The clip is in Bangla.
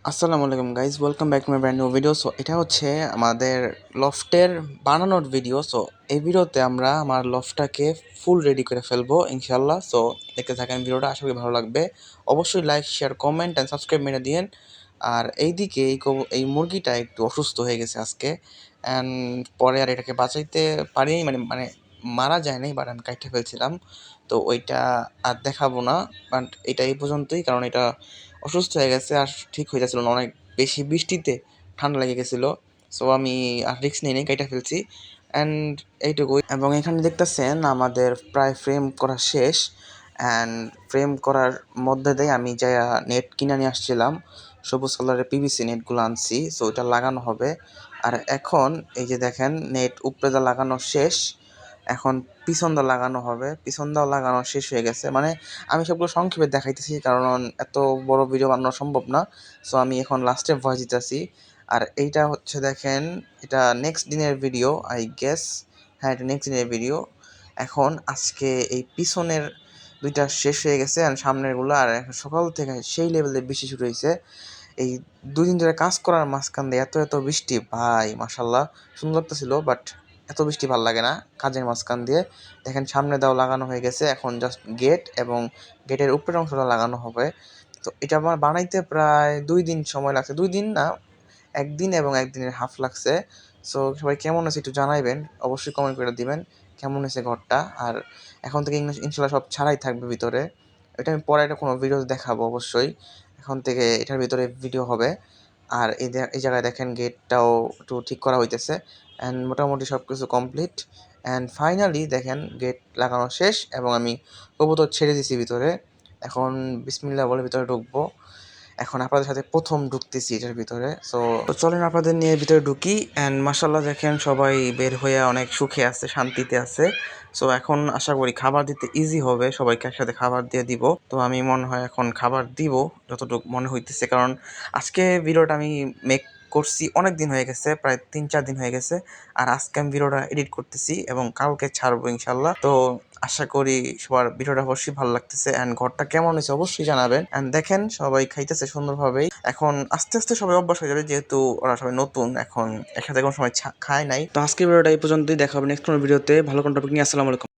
আসসালামু আলাইকুম guys, welcome back to my brand new video. So এটা হচ্ছে আমাদের লফটের বানানোর ভিডিও। সো এই ভিডিওতে আমরা আমার লফটাকে ফুল রেডি করে ফেলবো ইনশাল্লাহ। সো দেখতে থাকেন ভিডিওটা, আশা করি ভালো লাগবে। অবশ্যই like, share, comment and subscribe মেরে দিন। আর এইদিকে এই মুরগিটা একটু অসুস্থ হয়ে গেছে আজকে, অ্যান্ড পরে আর এটাকে বাঁচাইতে পারিনি, মানে মানে মারা যায় নাই, বাট আমি কাইটে ফেলছিলাম। তো ওইটা আর দেখাবো না, বাট এটা এই পর্যন্তই, কারণ এটা অসুস্থ হয়ে গেছে আর ঠিক হয়ে যাচ্ছিল না, অনেক বেশি বৃষ্টিতে ঠান্ডা লেগে গেছিলো। সো আমি আর রিস্ক নিয়ে নেই, কাইটা ফেলছি অ্যান্ড এইটুকুই। এবং এখানে দেখতেছেন আমাদের প্রায় ফ্রেম করা শেষ, অ্যান্ড ফ্রেম করার মধ্যে দিয়ে আমি যা নেট কিনে নিয়ে আসছিলাম, সবুজ কালারের পিভিসি নেটগুলো আনছি। সো এটা লাগানো হবে। আর এখন এই যে দেখেন, নেট উপরে দা লাগানো শেষ, এখন পিছন দা লাগানো হবে। পিছন দাও লাগানো শেষ হয়ে গেছে, মানে আমি সবগুলো সংক্ষেপে দেখাইতেছি কারণ এত বড় ভিডিও বানানো সম্ভব না। সো আমি এখন লাস্টে ভয়েস দিতেছি। আর এইটা হচ্ছে দেখেন, এটা নেক্সট দিনের ভিডিও আই গেস। হ্যাঁ, এটা নেক্সট দিনের ভিডিও। এখন আজকে এই পিছনের দুইটা শেষ হয়ে গেছে আর সামনেরগুলো, আর এখন সকাল থেকে সেই লেভেলের বৃষ্টি শুরু হয়েছে। এই 2 দিন ধরে কাজ করার মাঝখান দিয়ে এত এত বৃষ্টি, ভাই মাশাল্লাহ সুন্দর লাগতেছিল, বাট এত বৃষ্টি ভালো লাগে না কাজের মাঝখান দিয়ে। দেখেন সামনে দাও লাগানো হয়ে গেছে, এখন জাস্ট গেট এবং গেটের উপরের অংশটা লাগানো হবে। তো এটা আমার বানাইতে প্রায় 2 দিন সময় লাগছে, 2 দিন না, 1 দিন এবং 1 দিনের হাফ লাগছে। সো সবাই কেমন আছে একটু জানাইবেন, অবশ্যই কমেন্ট করে দিবেন কেমন হয়েছে ঘরটা। আর এখন থেকে ইনশাল্লাহ সব ছাড়াই থাকবে ভিতরে, এটা আমি পরে একটা কোনো ভিডিও দেখাবো অবশ্যই। এখন থেকে এটার ভিতরে ভিডিও হবে। আর এই জায়গায় দেখেন গেটটাও একটু ঠিক করা হইতেছে, অ্যান্ড মোটামুটি সব কিছু কমপ্লিট। অ্যান্ড ফাইনালি দেখেন গেট লাগানো শেষ এবং আমি কবুতর ছেড়ে দিছি ভিতরে। এখন বিসমিল্লাহ বলে ভিতরে ঢুকবো। এখন আপনাদের সাথে প্রথম ঢুকতেছি এটার ভিতরে। সো চলেন আপনাদের নিয়ে ভিতরে ঢুকি। অ্যান্ড মাশাল্লাহ দেখেন সবাই বের হয়ে অনেক সুখে আছে, শান্তিতে আছে। সো এখন আশা করি খাবার দিতে ইজি হবে, সবাইকে একসাথে খাবার দিয়ে দিব। তো আমি মনে হয় এখন খাবার দিব যতটুকু মনে হইতেছে, কারণ আজকে ভিডিওটা আমি মেক করছি অনেক দিন হয়ে গেছে, প্রায় 3-4 দিন হয়ে গেছে। আর আজকে আমি ভিডিওটা এডিট করতেছি এবং কালকে ছাড়বো ইনশাল্লাহ। তো আশা করি সবার ভিডিওটা অবশ্যই ভালো লাগতেছে, অ্যান্ড ঘরটা কেমন হয়েছে অবশ্যই জানাবেন। অ্যান্ড দেখেন সবাই খাইতেছে সুন্দরভাবেই। এখন আস্তে আস্তে সবাই অভ্যাস হয়ে যাবে, যেহেতু ওরা সবাই নতুন, এখন একসাথে কোনো সময় খায় নাই। তো আজকের ভিডিওটা এই পর্যন্তই, দেখা হবে নেক্সট কোনো ভিডিওতে ভালো কোনো টপিক নিয়ে। আসসালামু আলাইকুম।